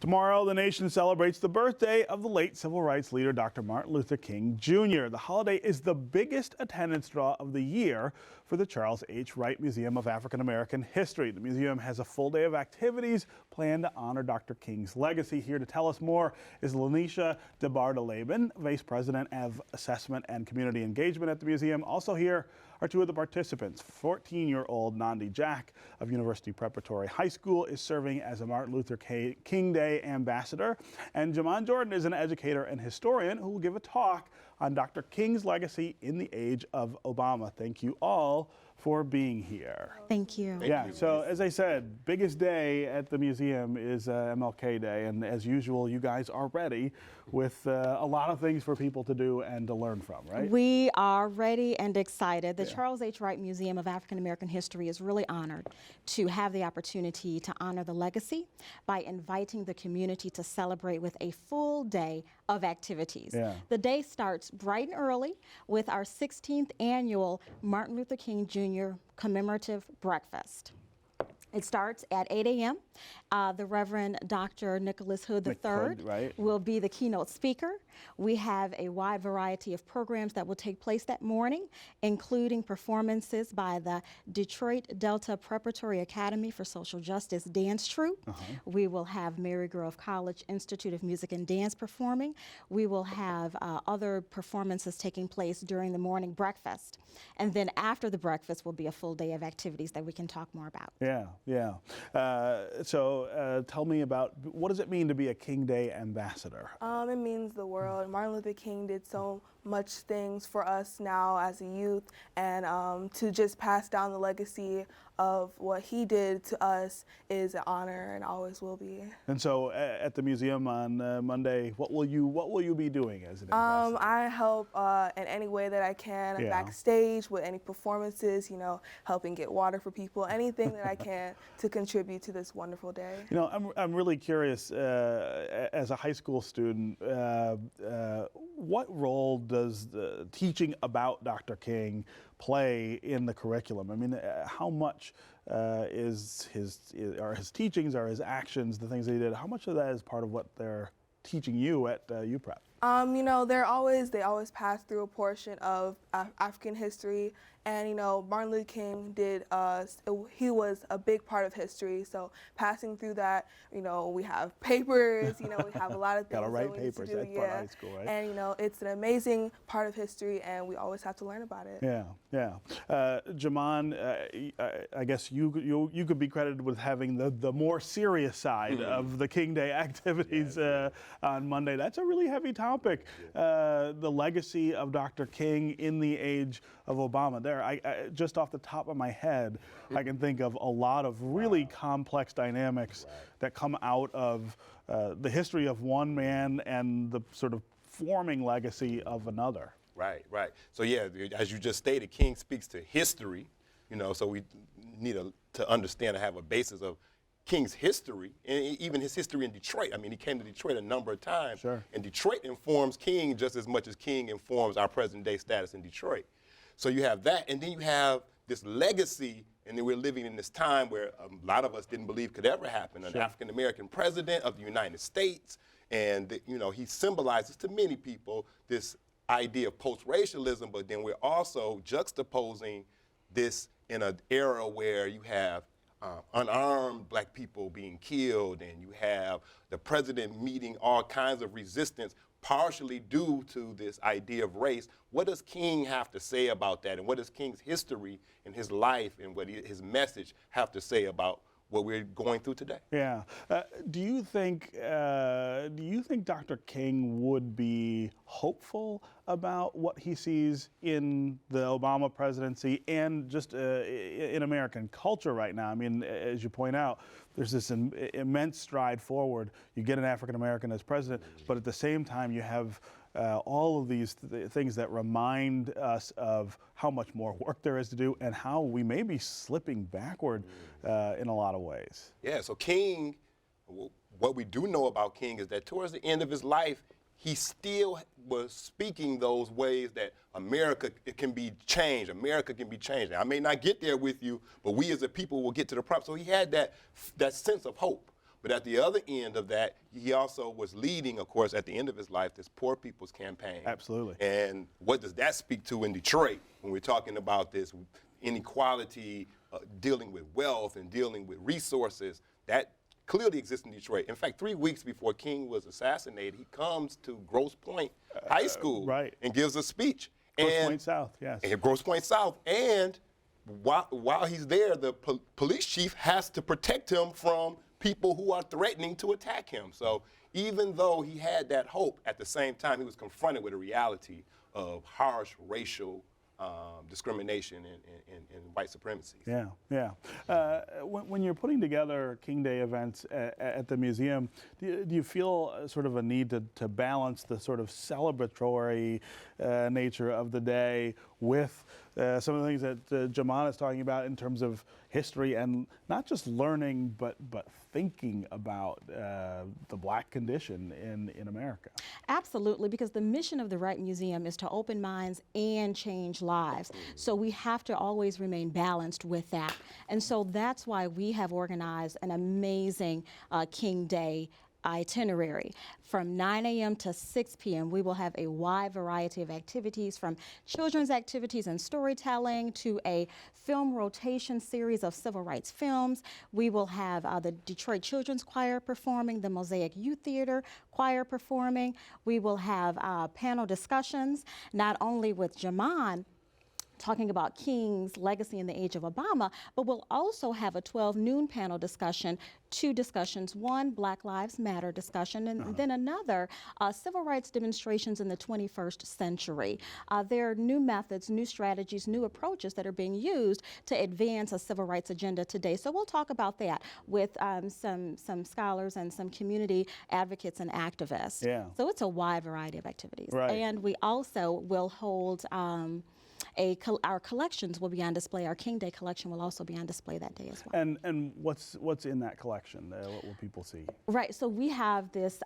Tomorrow, the nation celebrates the birthday of the late civil rights leader, Dr. Martin Luther King Jr. The holiday is the biggest attendance draw of the year for the Charles H. Wright Museum of African American History. The museum has a full day of activities planned to honor Dr. King's legacy. Here to tell us more is Lanisha DeBartoleben, Vice President of Assessment and Community Engagement at the museum. Also here are two of the participants. 14-year-old Nandi Jack of University Preparatory High School is serving as a Martin Luther King Day ambassador, and Jaman Jordan is an educator and historian who will give a talk on Dr. King's legacy in the age of Obama. Thank you all for being here. Thank you. Yeah, so as I said, biggest day at the museum is MLK Day, and as usual, you guys are ready with a lot of things for people to do and to learn from, right? We are ready and excited. The Charles H. Wright Museum of African American History is really honored to have the opportunity to honor the legacy by inviting the community to celebrate with a full day of activities. The day starts bright and early with our 16th annual Martin Luther King Jr. commemorative breakfast. It starts at 8 a.m. The Reverend Dr. Nicholas Hood III will be the keynote speaker. We have a wide variety of programs that will take place that morning, including performances by the Detroit Delta Preparatory Academy for Social Justice Dance Troupe. We will have Mary Grove College Institute of Music and Dance performing. We will have other performances taking place during the morning breakfast. And then after the breakfast will be a full day of activities that we can talk more about. So tell me about, what does it mean to be a King Day ambassador? It means the world. Martin Luther King did so much things for us now as a youth, and to just pass down the legacy of what he did to us is an honor and always will be. And so at the museum on Monday, what will you be doing as an ambassador? I help in any way that I can. I'm backstage with any performances, you know, helping get water for people, anything that I can to contribute to this wonderful day. You know, I'm really curious, as a high school student, what role does the teaching about Dr. King play in the curriculum? I mean, how much are his teachings, are his actions, the things that he did, how much of that is part of what they're teaching you at UPrep? You know, they always pass through a portion of African history, and you know, Martin Luther King he was a big part of history. So passing through that, you know, we have papers, you know, we have a lot of things. Gotta write papers. That's part of high school, right? And you know, it's an amazing part of history, and we always have to learn about it. Jaman, I guess you could be credited with having the more serious side of the King Day activities on Monday. That's a really heavy topic. The legacy of Dr. King in the age of Obama. I just off the top of my head, I can think of a lot of really complex dynamics that come out of the history of one man and the sort of forming legacy of another. Right. So yeah, as you just stated, King speaks to history, you know, so we need to understand and have a basis of King's history, and even his history in Detroit. I mean, he came to Detroit a number of times, and Detroit informs King just as much as King informs our present day status in Detroit. So you have that, and then you have this legacy, and then we're living in this time where a lot of us didn't believe could ever happen, an African-American president of the United States, and you know, he symbolizes to many people this idea of post-racialism, but then we're also juxtaposing this in an era where you have unarmed black people being killed, and you have the president meeting all kinds of resistance partially due to this idea of race. What does King have to say about that, and what does King's history and his life and what his message have to say about what we're going through today? Do you think Dr. King would be hopeful about what he sees in the Obama presidency and just in American culture right now? I mean, as you point out, there's this immense stride forward. You get an African American as president, but at the same time you have all of these things that remind us of how much more work there is to do and how we may be slipping backward in a lot of ways. Yeah, so King, what we do know about King is that towards the end of his life, he still was speaking those ways that America can be changed. America can be changed. I may not get there with you, but we as a people will get to the problem. So he had that sense of hope. But at the other end of that, he also was leading, of course, at the end of his life, this Poor People's Campaign. Absolutely. And what does that speak to in Detroit when we're talking about this inequality, dealing with wealth and dealing with resources? That clearly exists in Detroit. In fact, 3 weeks before King was assassinated, he comes to Grosse Pointe High School and gives a speech. Grosse Pointe South, yes. And Grosse Pointe South. And while he's there, the police chief has to protect him from people who are threatening to attack him. So even though he had that hope, at the same time, he was confronted with a reality of harsh racial discrimination and white supremacy. Yeah, yeah. When you're putting together King Day events at the museum, do you feel sort of a need to balance the sort of celebratory nature of the day with some of the things that Jaman is talking about in terms of history and not just learning, but thinking about the Black condition in America? Absolutely, because the mission of the Wright Museum is to open minds and change lives. So we have to always remain balanced with that. And so that's why we have organized an amazing King Day itinerary. From 9 a.m. to 6 p.m. we will have a wide variety of activities, from children's activities and storytelling to a film rotation series of civil rights films. We will have the Detroit Children's Choir performing, the Mosaic Youth Theater Choir performing. We will have panel discussions, not only with Jaman talking about King's legacy in the age of Obama, but we'll also have a 12 noon panel discussion, 2 discussions, one Black Lives Matter discussion, and then another civil rights demonstrations in the 21st century. There are new methods, new strategies, new approaches that are being used to advance a civil rights agenda today. So we'll talk about that with some scholars and some community advocates and activists. Yeah. So it's a wide variety of activities. Right. And we also will hold our collections will be on display. Our King Day collection will also be on display that day as well. And what's in that collection? What will people see? Right. So we have this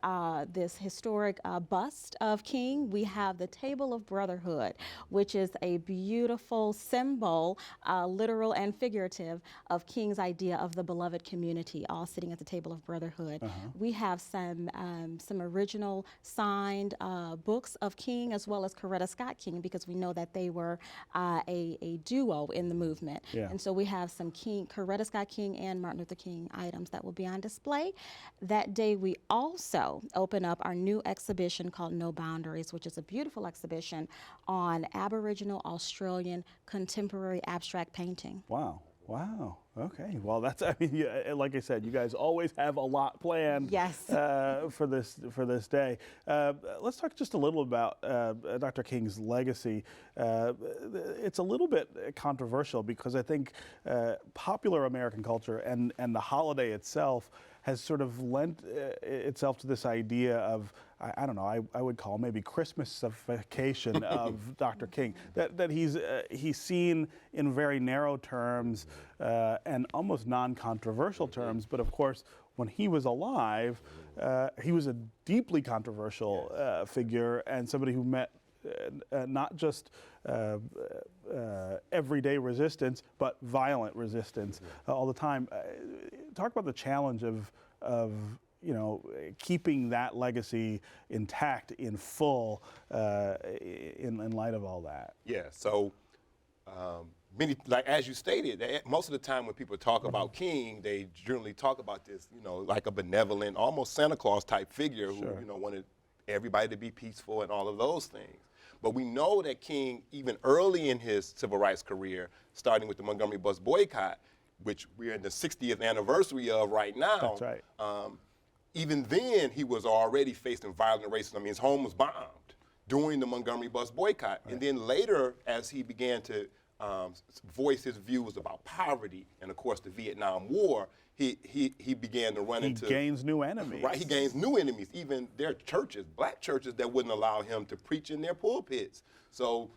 this historic bust of King. We have the Table of Brotherhood, which is a beautiful symbol, literal and figurative, of King's idea of the beloved community, all sitting at the table of brotherhood. We have some original signed books of King, as well as Coretta Scott King, because we know that they were a duo in the movement. Yeah. And so we have some Coretta Scott King and Martin Luther King items that will be on display. That day we also open up our new exhibition called No Boundaries, which is a beautiful exhibition on Aboriginal Australian contemporary abstract painting. Wow. Wow. Okay. Well, I mean, like I said, you guys always have a lot planned. Yes. For this day. Let's talk just a little about Dr. King's legacy. It's a little bit controversial because I think popular American culture and the holiday itself has sort of lent itself to this idea of, I don't know, I would call maybe Christmasification of Dr. King. That he's seen in very narrow terms and almost non-controversial terms, but of course, when he was alive, he was a deeply controversial figure and somebody who met not just everyday resistance, but violent resistance all the time. Talk about the challenge of keeping that legacy intact in full in light of all that. Yeah, so like as you stated, most of the time when people talk about King, they generally talk about this, like a benevolent, almost Santa Claus type figure who, wanted everybody to be peaceful and all of those things. But we know that King, even early in his civil rights career, starting with the Montgomery bus boycott, which we're in the 60th anniversary of right now. That's right. Even then, he was already facing violent racism. I mean, his home was bombed during the Montgomery bus boycott. Right. And then later, as he began to voice his views about poverty and, of course, the Vietnam War, he began to run into... He gains new enemies. Right, he gains new enemies. Even their churches, black churches, that wouldn't allow him to preach in their pulpits. So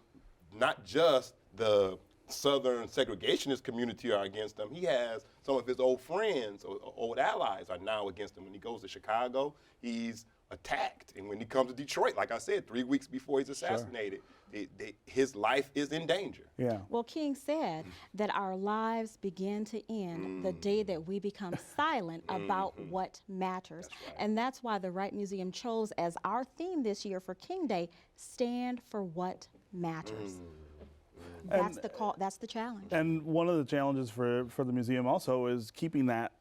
not just the Southern segregationist community are against him. He has some of his old friends or old allies are now against him. When he goes to Chicago, he's attacked. And when he comes to Detroit, like I said, 3 weeks before he's assassinated, his life is in danger. Yeah. Well, King said that our lives begin to end the day that we become silent about what matters. Right. And that's why the Wright Museum chose as our theme this year for King Day, stand for what matters. That's the call, that's the challenge. And one of the challenges for the museum also is keeping that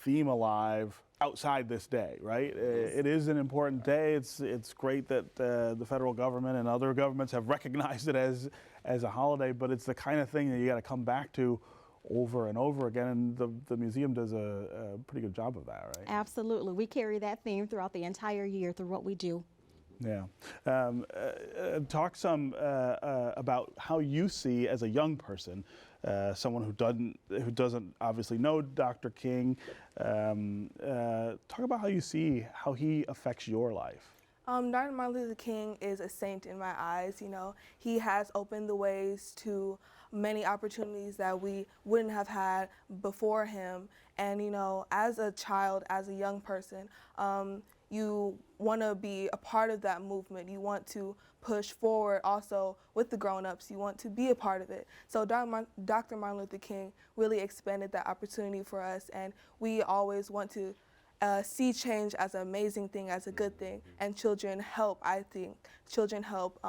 theme alive outside this day, right? It is an important day. It's great that the federal government and other governments have recognized it as a holiday, but it's the kind of thing that you got to come back to over and over again, and the museum does a pretty good job of that, right? Absolutely. We carry that theme throughout the entire year through what we do. Yeah. Talk some about how you see, as a young person, someone who doesn't obviously know Dr. King. Talk about how you see how he affects your life. Dr. Martin Luther King is a saint in my eyes. You know, he has opened the ways to many opportunities that we wouldn't have had before him. And you know, as a child, as a young person, you want to be a part of that movement. You want to push forward also with the grown-ups. You want to be a part of it. So Dr. Martin Luther King really expanded that opportunity for us, and we always want to see change as an amazing thing, as a good thing, and children help, I think. Children help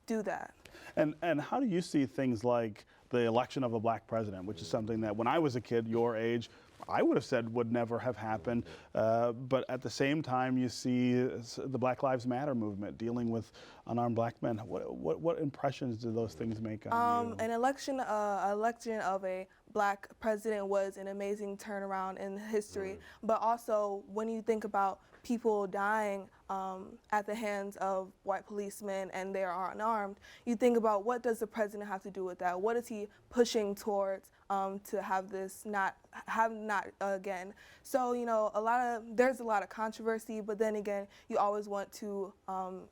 do that. And how do you see things like the election of a black president, which is something that when I was a kid your age, I would have said would never have happened, but at the same time you see the Black Lives Matter movement dealing with unarmed black men. What impressions do those things make on you? An election of a black president was an amazing turnaround in history, but also when you think about people dying at the hands of white policemen and they are unarmed, you think about, what does the president have to do with that? What is he pushing towards to have this not again? So you know, there's a lot of controversy, but then again, you always want to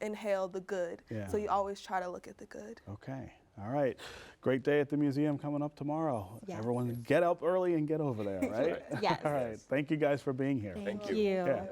inhale the good. Yeah. So you always try to look at the good. Okay. All right. Great day at the museum coming up tomorrow. Yes. Everyone get up early and get over there, right? Yes. All right. Thank you guys for being here. Thank you. Yeah.